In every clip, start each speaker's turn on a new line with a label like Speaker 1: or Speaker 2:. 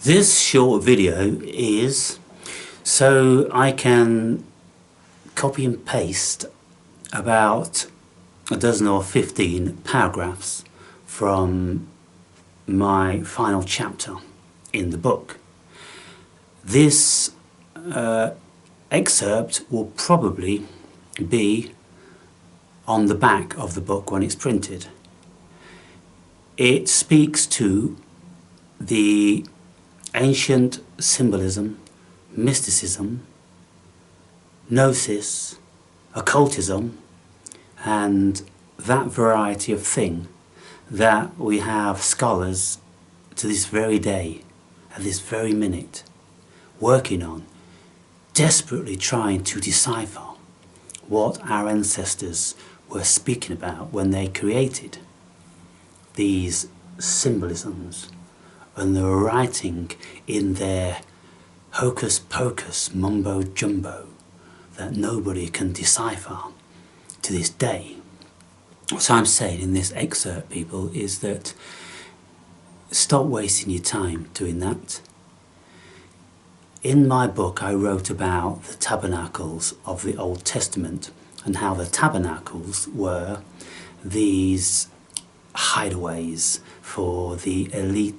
Speaker 1: This short video is so I can copy and paste about a dozen or 15 paragraphs from my final chapter in the book. This excerpt will probably be on the back of the book when it's printed. It speaks to the ancient symbolism, mysticism, gnosis, occultism, and that variety of thing that we have scholars to this very day, at this very minute, working on, desperately trying to decipher what our ancestors were speaking about when they created these symbolisms, and they were writing in their hocus pocus mumbo jumbo that nobody can decipher to this day. What I'm saying in this excerpt, people, is that stop wasting your time doing that. In my book I wrote about the Tabernacles of the Old Testament and how the Tabernacles were these hideaways for the elite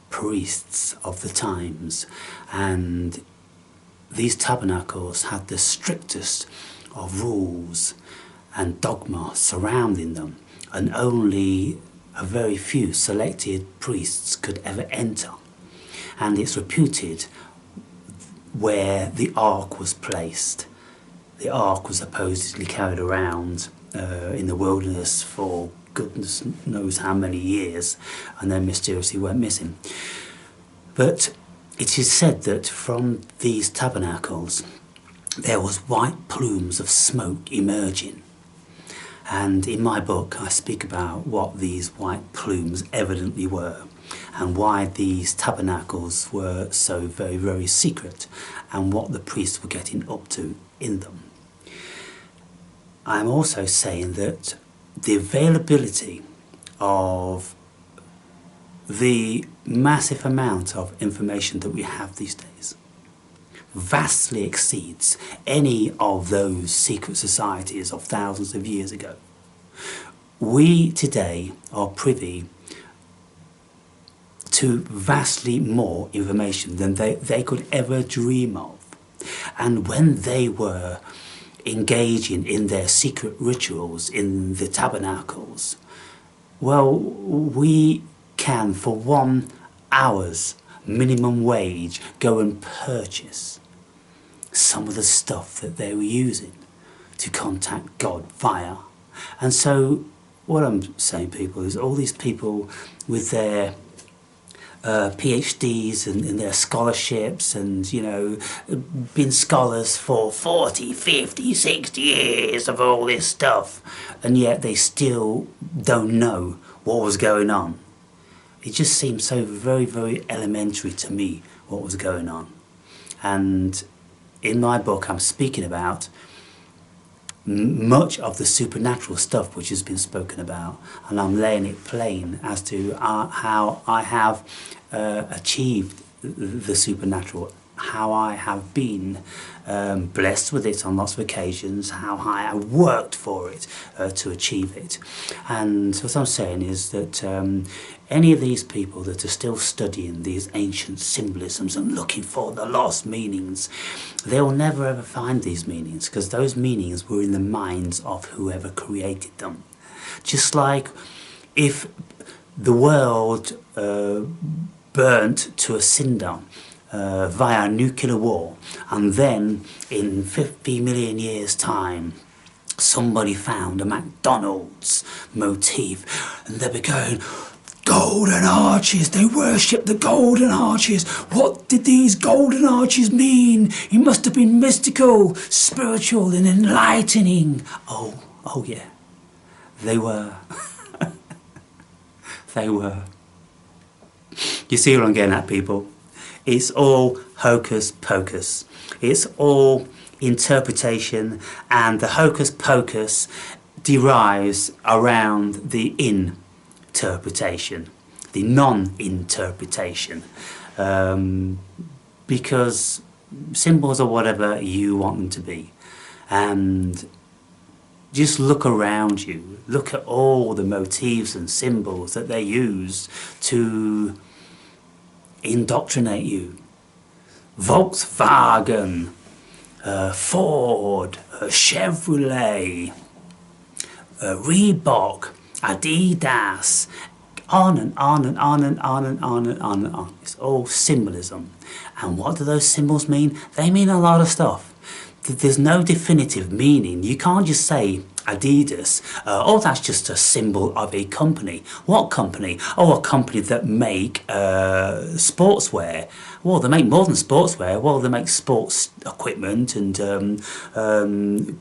Speaker 1: priests of the times, and these tabernacles had the strictest of rules and dogma surrounding them, and only a very few selected priests could ever enter. And it's reputed where the ark was placed. The ark was supposedly carried around in the wilderness for goodness knows how many years, and then mysteriously went missing. But it is said that from these tabernacles there was white plumes of smoke emerging, and in my book I speak about what these white plumes evidently were and why these tabernacles were so very, very secret and what the priests were getting up to in them. I'm also saying that the availability of the massive amount of information that we have these days vastly exceeds any of those secret societies of thousands of years ago. We today are privy to vastly more information than they could ever dream of. And when they were engaging in their secret rituals in the tabernacles, well, we can for 1 hour's minimum wage go and purchase some of the stuff that they were using to contact God via. And so what I'm saying, people, is all these people with their PhDs and their scholarships and, you know, been scholars for 40, 50, 60 years of all this stuff, and yet they still don't know what was going on. It just seems so very, very elementary to me what was going on. And in my book I'm speaking about much of the supernatural stuff which has been spoken about, and I'm laying it plain as to how I have achieved the supernatural, how I have been blessed with it on lots of occasions, how I have worked for it to achieve it. And what I'm saying is that any of these people that are still studying these ancient symbolisms and looking for the lost meanings, they will never ever find these meanings, because those meanings were in the minds of whoever created them. Just like if the world burnt to a cinder via nuclear war, and then in 50 million years time somebody found a McDonalds motif and they were going, golden arches, they worshipped the golden arches. What did these golden arches mean? It must have been mystical, spiritual and enlightening. Oh yeah, they were. They were. You see what I'm getting at, people? It's all hocus pocus. It's all interpretation, and the hocus pocus derives around the interpretation. the non-interpretation, because symbols are whatever you want them to be. And just look around you, look at all the motifs and symbols that they use to indoctrinate you. Volkswagen, Ford, Chevrolet, Reebok, Adidas, on and on and on and on and on and on and on. It's all symbolism. And what do those symbols mean? They mean a lot of stuff. There's no definitive meaning. You can't just say Adidas, oh, that's just a symbol of a company. What company? Oh, a company that make sportswear. Well, they make more than sportswear. Well, they make sports equipment, and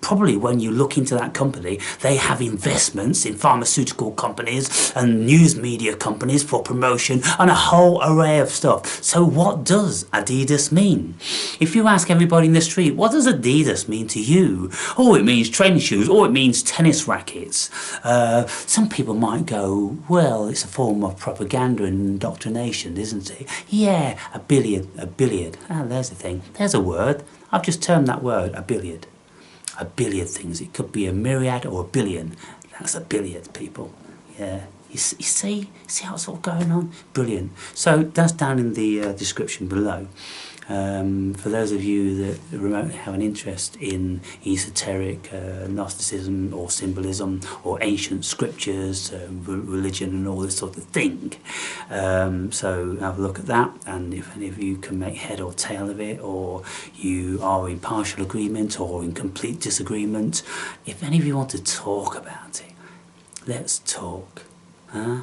Speaker 1: probably when you look into that company, they have investments in pharmaceutical companies and news media companies for promotion and a whole array of stuff. So what does Adidas mean? If you ask everybody in the street, what does Adidas mean to you? Oh, it means training shoes. Oh, it means tennis rackets. Some people might go, well, it's a form of propaganda and indoctrination, isn't it? Yeah, a billiard. Ah, there's a thing. There's a word. I've just termed that word a billiard. A billiard things. It could be a myriad or a billion. That's a billiard, people. Yeah. You see how it's all going on? Brilliant. So that's down in the description below. For those of you that remotely have an interest in esoteric, Gnosticism or symbolism or ancient scriptures, religion and all this sort of thing. So have a look at that, and if any of you can make head or tail of it, or you are in partial agreement or in complete disagreement, if any of you want to talk about it, let's talk. Huh?